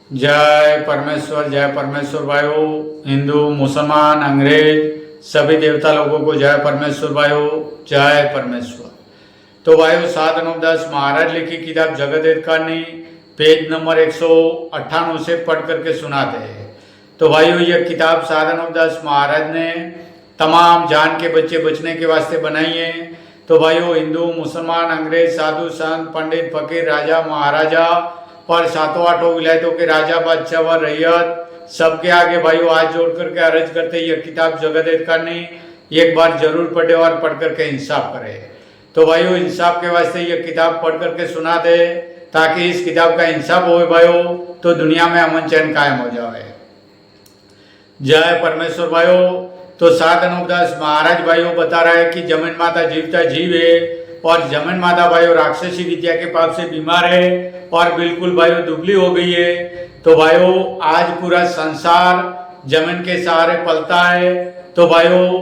जय परमेश्वर भाइयों। हिंदू, मुसलमान, अंग्रेज सभी देवता लोगों को जय परमेश्वर भाइयों, जय परमेश्वर। तो भाइयों, सात नौ 10 महाराज लिखी किताब जगत हित करनी पेज नंबर 198 से पढ़ करके सुनाते हैं। तो भाइयों, यह किताब सात नौ 10 महाराज ने तमाम जान के बच्चे बचने के वास्ते बनाई है। तो भाइयों, हिंदू, मुसलमान, अंग्रेज, साधु, संत, पंडित, फकीर, राजा, महाराजा और सातों आठों विलायतों के राजा, बादशाह व रैयत सबके आगे भाइयों हाथ जोड़ करके अर्ज करते यह किताब जगत हित करनी एक बार जरूर पढ़े और पढ़ करके इंसाफ करे। तो भाइयों, इंसाफ के वास्ते यह किताब पढ़ करके सुना दे ताकि इस किताब का इंसाफ हो भाइयों, तो दुनिया में अमन चैन कायम हो जाए। जय परमेश्वर भाइयों। तो सात नौ 10 महाराज भाइयों बता रहा है कि जमीन माता जीवता जीव है और जमीन माता भाइयों राक्षसी विद्या के पाप से बीमार है और बिल्कुल भाइयों दुबली हो गई है। तो भाइयों, आज पूरा संसार जमीन के सहारे पलता है। तो भाइयों,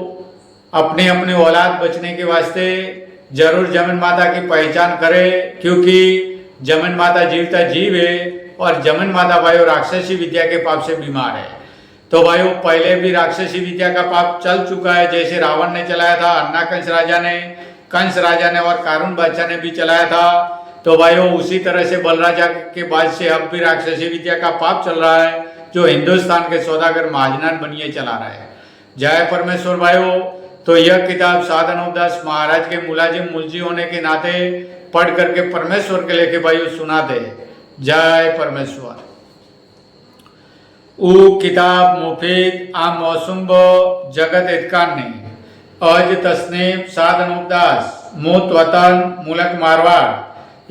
अपने अपने औलाद बचने के वास्ते जरूर जमीन माता की पहचान करे, क्योंकि जमीन माता जीवता जीव है और जमीन माता भाइयों राक्षसी विद्या के पाप से बीमार है। तो भाइयों, पहले भी राक्षसी विद्या का पाप चल चुका है, जैसे रावण ने चलाया था, अन्ना कंस राजा ने और कारून बादशाह ने भी चलाया था। तो भाइयों, उसी तरह से बलराजा के बाद से अब भी राक्षसी विद्या का पाप चल रहा है, जो हिंदुस्तान के सौदागर महाजनान बनिए चला रहा है। जय परमेश्वर भाइयों। तो यह किताब सात नौ 10 महाराज के मुलाजिम मुलजी होने के नाते पढ़ करके परमेश्वर के लेके भाइयों सुनाते। जय परमेश्वर। ऊ किताब मुफीद आम मौसुम जगत हितकानी अज तस्नीम सात नौ 10 मूत वतन मुलक मारवाड़।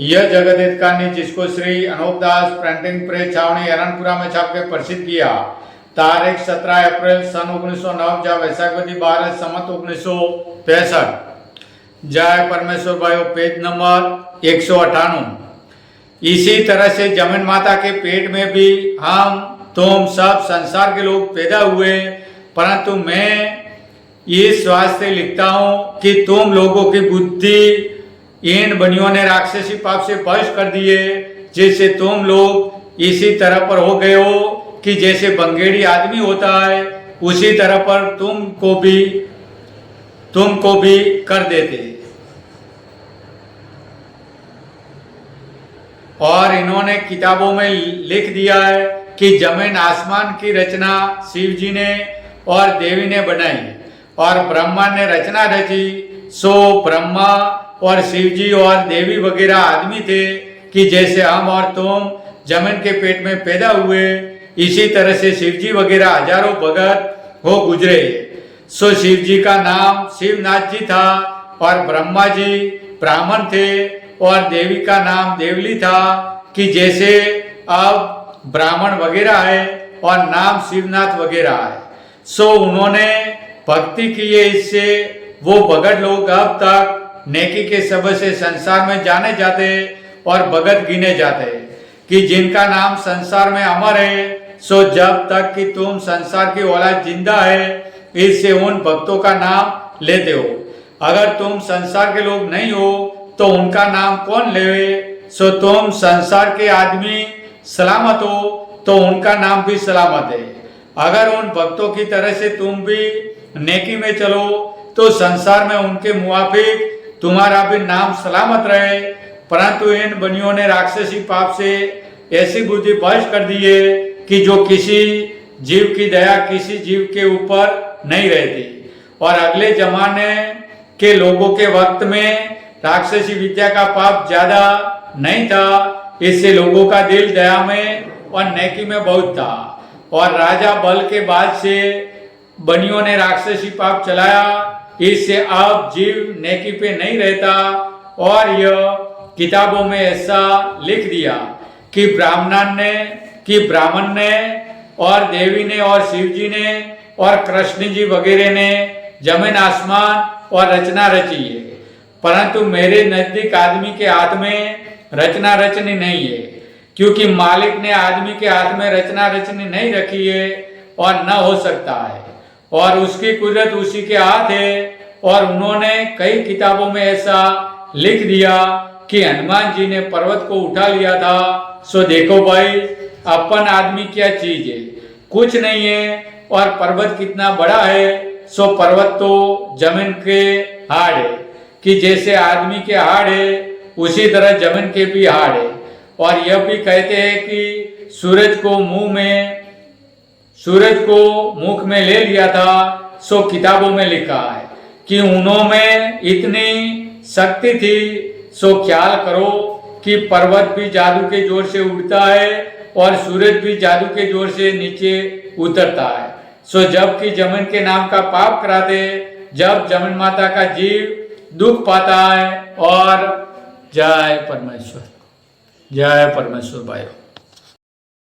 यह जगत हितकानी जिसको श्री अनूप दास प्रिंटिंग प्रेस छावनी एरनपुरा में छाप के प्रसिद्ध किया, तारीख 17 अप्रैल सन 1909 जब वैशाखवती 12 सम्मत 1965। जय परमेश्वर भाइयों। Page number 198। इसी तरह से जमीन माता के पेट में भी हम तुम सब संसार के लोग पैदा हुए, परंतु मैं इस वास्ते लिखता हूँ कि तुम लोगों की बुद्धि इन बनियों ने राक्षसी पाप से वश कर दिए, जिससे तुम लोग इसी तरह पर हो गए हो कि जैसे बंगेड़ी आदमी होता है उसी तरह पर तुमको भी कर देते। और इन्होंने किताबों में लिख दिया है कि जमीन आसमान की रचना शिव जी ने और देवी ने बनाई और ब्रह्मा ने रचना रची। सो ब्रह्मा और शिव जी और देवी वगैरह आदमी थे कि जैसे हम और तुम जमीन के पेट में पैदा हुए, इसी तरह से शिव जी वगैरह हजारों भगत हो गुजरे। सो शिव जी का नाम शिवनाथ जी था और ब्रह्मा जी ब्राह्मण थे और देवी का नाम देवली था, कि जैसे अब ब्राह्मण वगैरह है और नाम शिवनाथ वगैरह है। सो उन्होंने भक्ति की है, इससे वो भगत लोग अब तक नेकी के सबब से संसार में जाने जाते और भगत गिने जाते, कि जिनका नाम संसार में अमर है। सो जब तक कि तुम संसार की औलाद जिंदा है, इससे उन भक्तों का नाम लेते हो। अगर तुम संसार के लोग नहीं हो तो उनका नाम कौन लेवे। सो तुम संसार के आदमी सलामत हो तो उनका नाम भी सलामत है। अगर उन भक्तों की तरह से तुम भी नेकी में चलो तो संसार में उनके मुआफिक तुम्हारा भी नाम सलामत रहे। परंतु इन बनियों ने राक्षसी पाप से ऐसी बुद्धि वश कर दी है कि जो किसी जीव की दया किसी जीव के ऊपर नहीं रहती। और अगले जमाने के लोगों के वक्त में राक्षसी विद्या का पाप ज्यादा नहीं था, इससे लोगों का दिल दया में और नेकी में बहुत था। और राजा बल के बाद से बनियों ने राक्षसी पाप चलाया, इससे अब जीव नेकी पे नहीं रहता। और यह किताबों में ऐसा लिख दिया कि ब्राह्मण ने और देवी ने और शिव जी ने और कृष्ण जी वगैरह ने जमीन आसमान और रचना रची है, परंतु मेरे नजदीक आदमी के हाथ में रचना रचनी नहीं है, क्योंकि मालिक ने आदमी के हाथ में रचना रचनी नहीं रखी है और न हो सकता है, और उसकी कुदरत उसी के हाथ है। और उन्होंने कई किताबों में ऐसा लिख दिया कि हनुमान जी ने पर्वत को उठा लिया था। सो देखो भाई, अपन आदमी क्या चीज है, कुछ नहीं है। और पर्वत कितना बड़ा है, सो पर्वत तो जमीन के हाड़ है, कि जैसे आदमी के हाड़ है उसी तरह जमीन के भी हाड़ है। और यह भी कहते हैं कि सूरज को मुख में ले लिया था, सो किताबों में लिखा है कि उन्होंने इतनी शक्ति थी। सो ख्याल करो कि पर्वत भी जादू के जोर से उड़ता है और सूरज भी जादू के जोर से नीचे उतरता है। सो जबकि जमीन के नाम का पाप कराते, जब जमीन माता का जीव दुख पाता है। और जय परमेश्वर भाइयों।